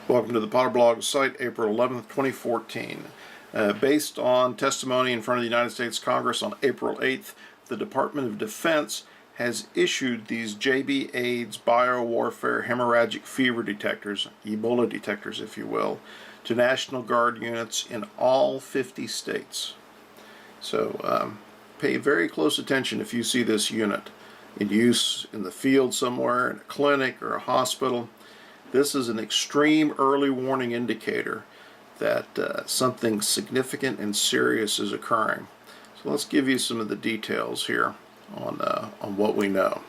Welcome to the Potter Blog site, April 11th, 2014. Based on testimony in front of the United States Congress on April 8th, the Department of Defense has issued these JB AIDS biowarfare hemorrhagic fever detectors, EBOLA detectors if you will, to National Guard units in all 50 states. So pay very close attention if you see this unit in use in the field somewhere, in a clinic or a hospital. This is an extreme early warning indicator that something significant and serious is occurring. So let's give you some of the details here on what we know.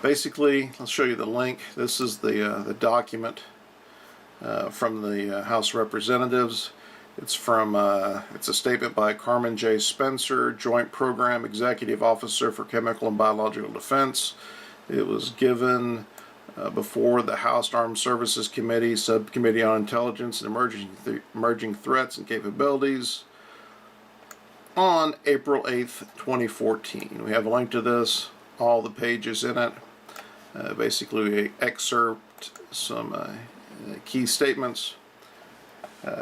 Basically, I'll show you the link. This is the document from the House of Representatives. It's a statement by Carmen J. Spencer, Joint Program Executive Officer for Chemical and Biological Defense. It was given before the House Armed Services Committee, Subcommittee on Intelligence and Emerging Threats and Capabilities on April 8th, 2014. We have a link to this, all the pages in it. Basically, we excerpt some key statements.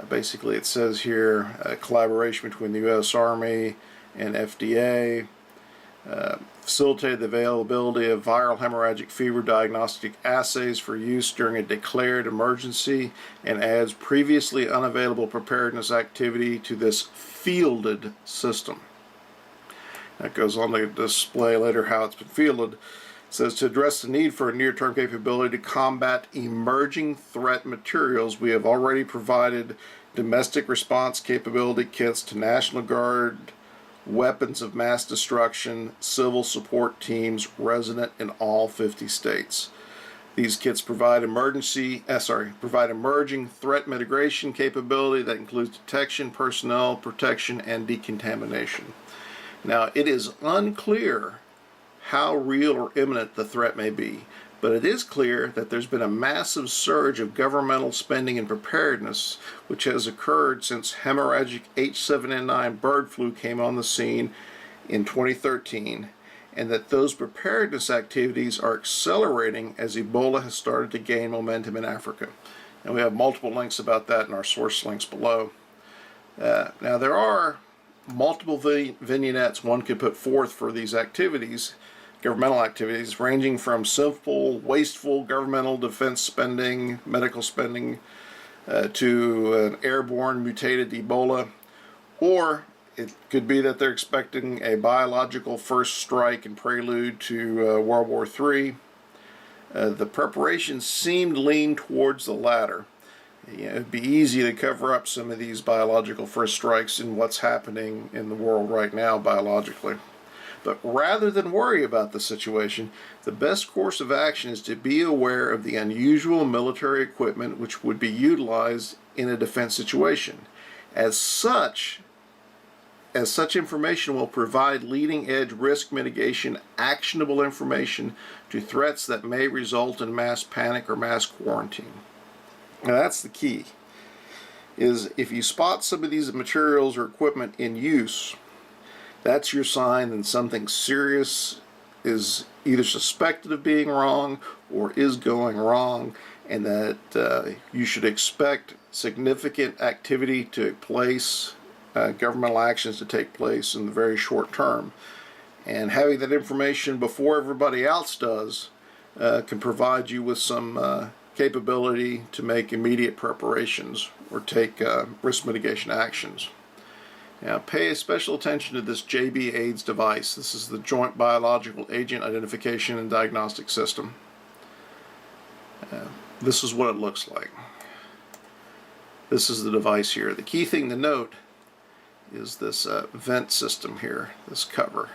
Basically, it says here, collaboration between the U.S. Army and FDA, facilitated the availability of viral hemorrhagic fever diagnostic assays for use during a declared emergency, and adds previously unavailable preparedness activity to this fielded system. That goes on to display later how it's been fielded. It says to address the need for a near-term capability to combat emerging threat materials, we have already provided domestic response capability kits to National Guard, weapons of mass destruction, civil support teams resident in all 50 states. These kits provide emerging threat mitigation capability that includes detection, personnel protection, and decontamination. Now, it is unclear how real or imminent the threat may be, but it is clear that there's been a massive surge of governmental spending and preparedness, which has occurred since hemorrhagic H7N9 bird flu came on the scene in 2013, and that those preparedness activities are accelerating as Ebola has started to gain momentum in Africa. And we have multiple links about that in our source links below. Now, there are multiple vignettes one could put forth for these activities, governmental activities, ranging from simple, wasteful governmental defense spending, medical spending, to an airborne mutated Ebola, or it could be that they're expecting a biological first strike and prelude to World War III. The preparations seem to lean towards the latter. It'd be easy to cover up some of these biological first strikes in what's happening in the world right now biologically. But rather than worry about the situation, the best course of action is to be aware of the unusual military equipment which would be utilized in a defense situation. As such information will provide leading-edge risk mitigation, actionable information to threats that may result in mass panic or mass quarantine. Now that's the key, is if you spot some of these materials or equipment in use, that's your sign that something serious is either suspected of being wrong or is going wrong, and that you should expect significant activity to take place, governmental actions to take place in the very short term. And having that information before everybody else does can provide you with some capability to make immediate preparations or take risk mitigation actions. Now, pay special attention to this JB AIDS device. This is the Joint Biological Agent Identification and Diagnostic System. This is what it looks like. This is the device here. The key thing to note is this vent system here, this cover.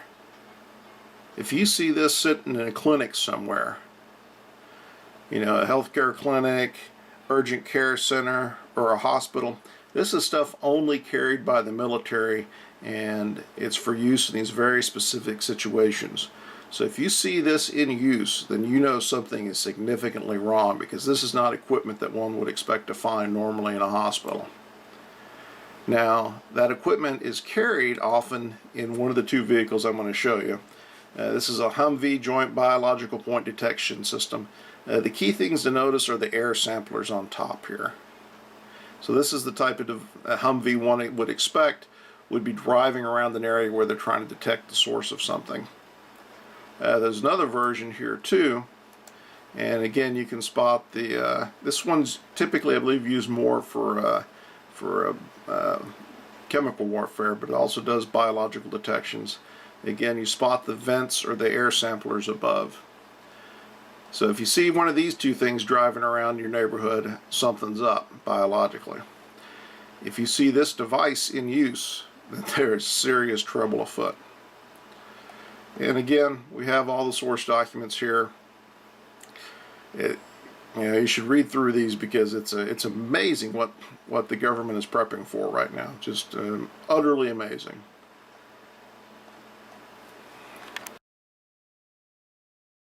If you see this sitting in a clinic somewhere, you know, a healthcare clinic, urgent care center, or a hospital, this is stuff only carried by the military, and it's for use in these very specific situations. So if you see this in use, then you know something is significantly wrong, because this is not equipment that one would expect to find normally in a hospital. Now, that equipment is carried often in one of the two vehicles I'm going to show you. This is a Humvee Joint Biological Point Detection System. The key things to notice are the air samplers on top here. So this is the type of Humvee one would expect would be driving around an area where they're trying to detect the source of something. There's another version here too, and again you can spot the this one's typically, I believe, used more for chemical warfare, but it also does biological detections. Again, you spot the vents or the air samplers above. So if you see one of these two things driving around your neighborhood, something's up biologically. If you see this device in use, then there is serious trouble afoot. And again, we have all the source documents here. You should read through these because it's amazing what the government is prepping for right now. Just utterly amazing.